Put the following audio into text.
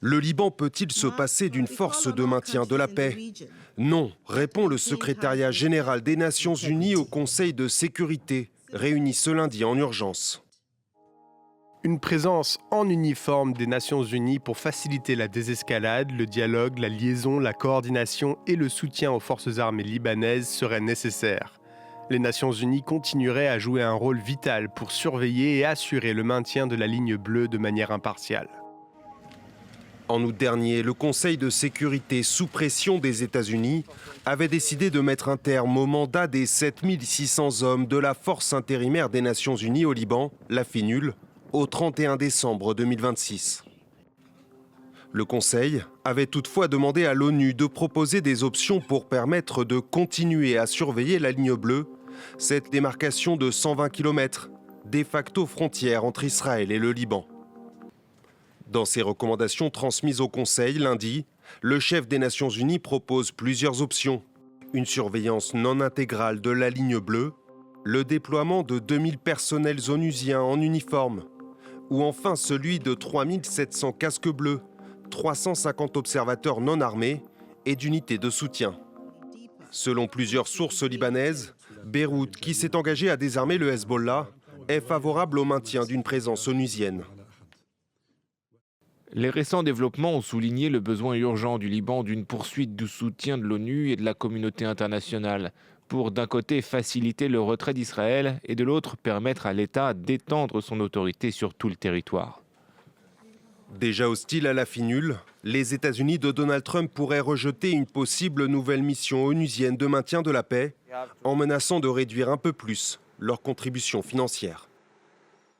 Le Liban peut-il se passer d'une force de maintien de la paix? Non, répond le secrétariat général des Nations Unies au Conseil de sécurité, réuni ce lundi en urgence. Une présence en uniforme des Nations Unies pour faciliter la désescalade, le dialogue, la liaison, la coordination et le soutien aux forces armées libanaises serait nécessaire. Les Nations Unies continueraient à jouer un rôle vital pour surveiller et assurer le maintien de la ligne bleue de manière impartiale. En août dernier, le Conseil de sécurité, sous pression des États-Unis, avait décidé de mettre un terme au mandat des 7600 hommes de la force intérimaire des Nations Unies au Liban, la FINUL, au 31 décembre 2026. Le Conseil avait toutefois demandé à l'ONU de proposer des options pour permettre de continuer à surveiller la ligne bleue, cette démarcation de 120 km, de facto frontière entre Israël et le Liban. Dans ses recommandations transmises au Conseil lundi, le chef des Nations Unies propose plusieurs options. Une surveillance non intégrale de la ligne bleue, le déploiement de 2000 personnels onusiens en uniforme, ou enfin celui de 3700 casques bleus, 350 observateurs non armés et d'unités de soutien. Selon plusieurs sources libanaises, Beyrouth, qui s'est engagé à désarmer le Hezbollah, est favorable au maintien d'une présence onusienne. Les récents développements ont souligné le besoin urgent du Liban d'une poursuite du soutien de l'ONU et de la communauté internationale pour, d'un côté, faciliter le retrait d'Israël et de l'autre, permettre à l'État d'étendre son autorité sur tout le territoire. Déjà hostiles à la FINUL, les États-Unis de Donald Trump pourraient rejeter une possible nouvelle mission onusienne de maintien de la paix en menaçant de réduire un peu plus leur contribution financière.